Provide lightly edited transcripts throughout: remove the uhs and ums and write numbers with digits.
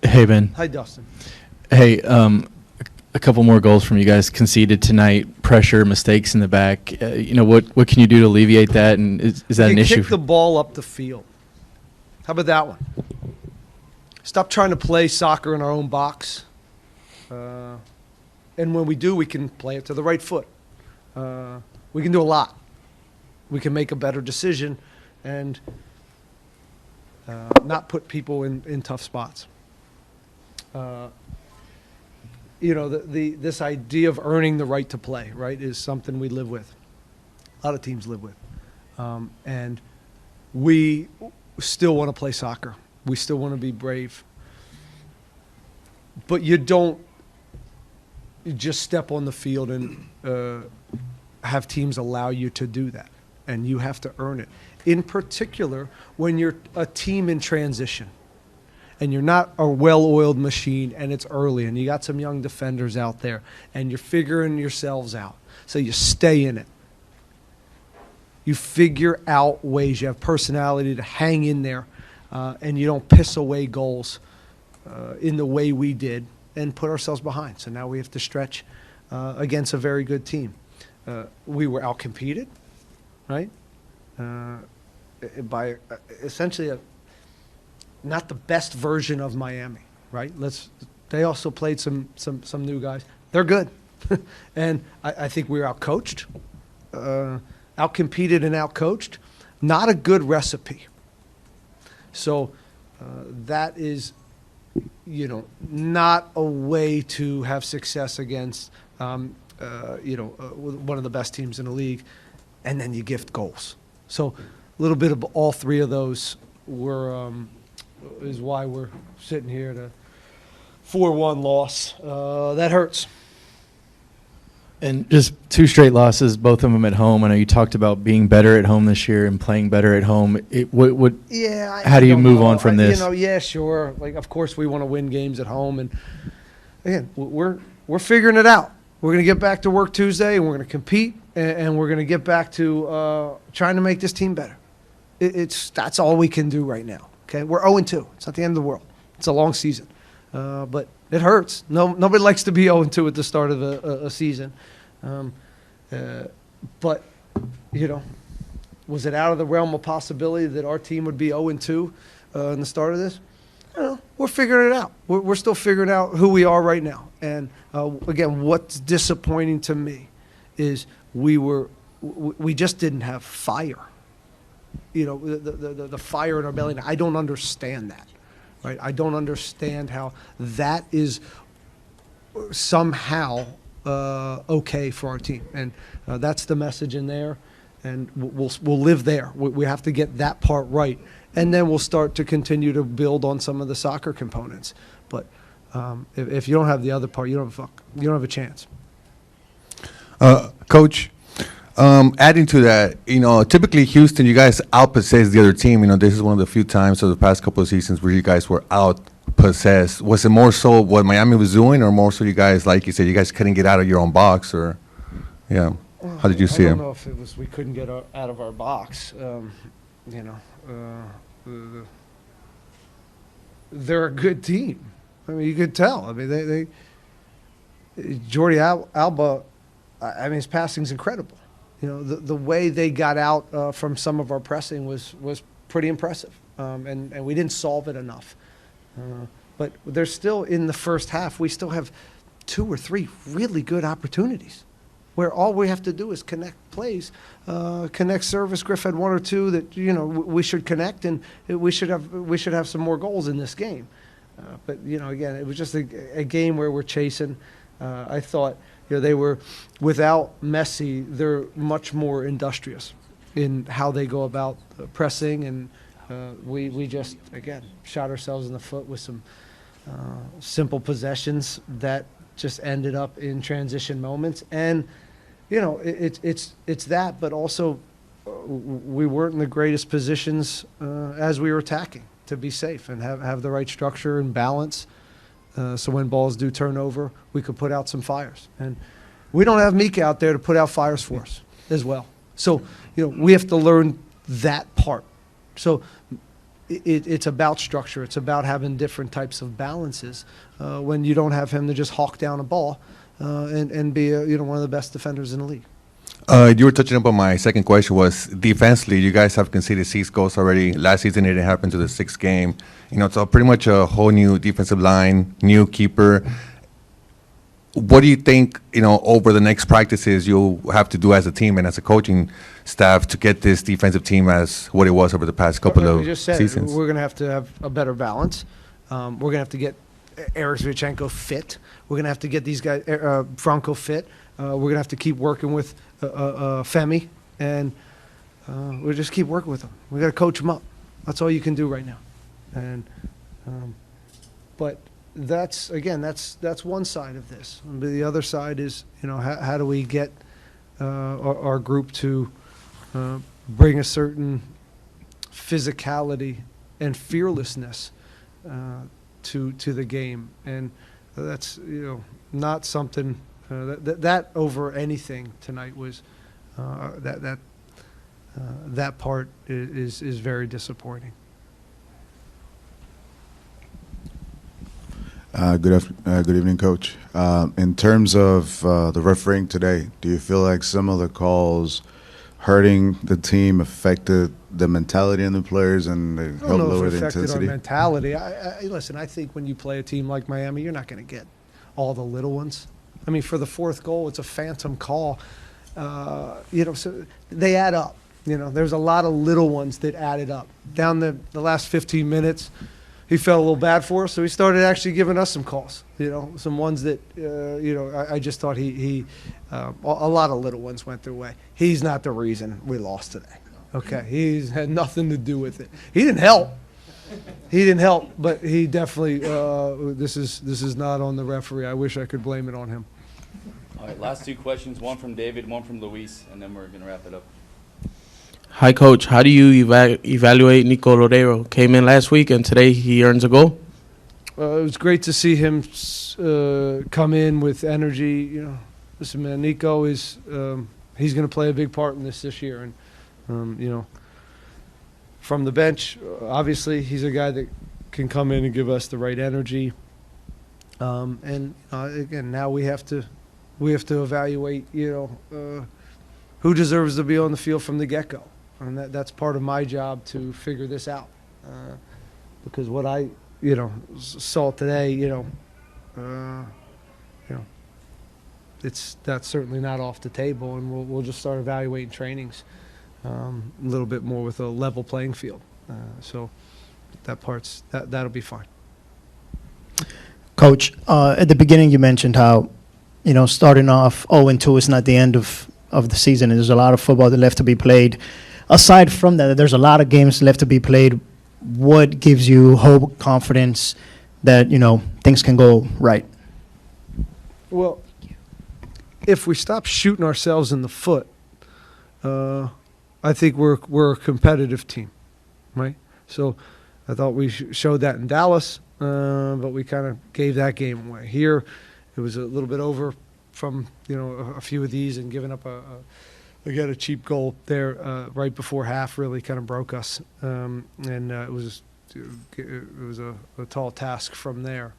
Hey, Ben. Hi, Dustin. Hey, a couple more goals from you guys conceded tonight. Pressure, mistakes in the back. What can you do to alleviate that? And is that an issue? Kick the ball up the field. How about that one? Stop trying to play soccer in our own box. And when we do, we can play it to the right foot. We can do a lot. We can make a better decision and not put people in tough spots. This idea of earning the right to play, right, is something we live with. A lot of teams live with. And we still want to play soccer. We still want to be brave. But you don't just step on the field and have teams allow you to do that. And you have to earn it. In particular, when you're a team in transition and you're not a well-oiled machine and it's early and you got some young defenders out there and you're figuring yourselves out. So you stay in it. You figure out ways. You have personality to hang in there and you don't piss away goals in the way we did and put ourselves behind. So now we have to stretch against a very good team. We were outcompeted, right? By essentially not the best version of Miami, right? They also played some new guys. They're good. And I think we were outcoached, outcompeted and outcoached. Not a good recipe. So that is, not a way to have success against, one of the best teams in the league, and then you gift goals. So a little bit of all three of those is why we're sitting here at a 4-1 loss. That hurts. And just 2 straight losses, both of them at home. I know you talked about being better at home this year and playing better at home. How do you move on from this? Yeah, sure. Like, of course, we want to win games at home, and again, we're figuring it out. We're going to get back to work Tuesday, and we're going to compete, and we're going to get back to trying to make this team better. That's all we can do right now. Okay, we're 0-2. It's not the end of the world. It's a long season, but it hurts. Nobody likes to be 0-2 at the start of a season. But was it out of the realm of possibility that our team would be 0-2 in the start of this? I don't know. We're figuring it out. We're still figuring out who we are right now. And again, what's disappointing to me is we just didn't have fire. The fire in our belly. I don't understand that. Right? I don't understand how that is somehow okay for our team, and that's the message in there, and we'll live there. We have to get that part right, and then we'll start to continue to build on some of the soccer components. But if you don't have the other part, you don't have a chance. Coach, adding to that, typically Houston, you guys outpossess the other team. This is one of the few times of the past couple of seasons where you guys were outpossessed. Was it more so what Miami was doing, or more so you guys, like you said, you guys couldn't get out of your own box, or, yeah? How did you see it? I don't know if it was we couldn't get out of our box. They're a good team. I mean, you could tell. I mean, Jordi Alba, his passing's incredible. The way they got out from some of our pressing was pretty impressive, and we didn't solve it enough. But there's still, in the first half, we still have 2 or 3 really good opportunities where all we have to do is connect plays, connect service. Griff had 1 or 2 that we should connect, and we should have some more goals in this game. But again, it was just a game where we're chasing. I thought they were, without Messi, they're much more industrious in how they go about pressing, and we just, again, shot ourselves in the foot with some simple possessions that just ended up in transition moments. And it's that, but also we weren't in the greatest positions as we were attacking to be safe and have the right structure and balance. So when balls do turn over, we could put out some fires. And we don't have Mika out there to put out fires for us as well. So, we have to learn that part. So it's about structure. It's about having different types of balances when you don't have him to just hawk down a ball and be one of the best defenders in the league. You were touching upon my second question was defensively. You guys have conceded 6 goals already. Last season, it didn't happen to the 6th game. It's pretty much a whole new defensive line, new keeper. What do you think, over the next practices you'll have to do as a team and as a coaching staff to get this defensive team as what it was over the past couple of seasons? We're going to have a better balance. We're going to have to get Eric Zvichenko fit. We're going to have to get these guys, Franco fit. We're going to have to keep working with Femi, and we'll just keep working with them. We got to coach them up. That's all you can do right now. And but that's one side of this. And the other side is, how do we get our group to bring a certain physicality and fearlessness to the game, and that's not something that over anything tonight was that part is very disappointing. Good evening, Coach. In terms of the refereeing today, do you feel like some of the calls hurting the team affected the mentality in the players and they helped lower the intensity? Our mentality. Listen, I think when you play a team like Miami, you're not going to get all the little ones. I mean, for the 4th goal, it's a phantom call. So they add up. There's a lot of little ones that added up. Down the last 15 minutes, he felt a little bad for us, so he started actually giving us some calls. Some ones that I just thought a lot of little ones went their way. He's not the reason we lost today. Okay, he's had nothing to do with it. He didn't help. But he definitely. This is not on the referee. I wish I could blame it on him. All right, last 2 questions. One from David, one from Luis, and then we're gonna wrap it up. Hi, Coach. How do you evaluate Nico Lodeiro? Came in last week, and today he earns a goal. It was great to see him come in with energy. Listen, man, Nico is he's going to play a big part in this year, and from the bench, obviously he's a guy that can come in and give us the right energy. And again, now we have to evaluate who deserves to be on the field from the get-go. And that's part of my job to figure this out. Because what I, saw today, that's certainly not off the table, and we'll just start evaluating trainings a little bit more with a level playing field. So that'll be fine. Coach, at the beginning you mentioned how, starting off 0-2 is not the end of the season. There's a lot of football that left to be played. Aside from that, there's a lot of games left to be played. What gives you hope, confidence that, things can go right? Well, if we stop shooting ourselves in the foot, I think we're a competitive team, right? So I thought we showed that in Dallas, but we kind of gave that game away. Here, it was a little bit over from a few of these, and giving up a cheap goal there right before half really kind of broke us, and it was a tall task from there.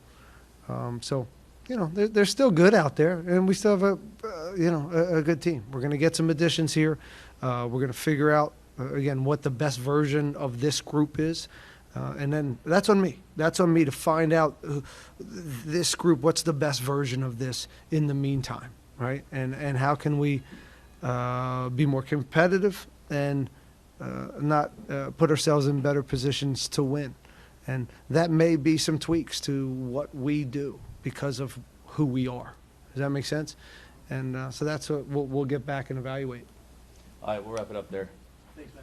So they're still good out there, and we still have a good team. We're going to get some additions here. We're going to figure out again what the best version of this group is. And then that's on me. That's on me to find out this group, what's the best version of this in the meantime, right? And how can we be more competitive and not put ourselves in better positions to win. And that may be some tweaks to what we do because of who we are. Does that make sense? And so that's what we'll get back and evaluate. All right, we'll wrap it up there.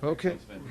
Okay. Thanks, man.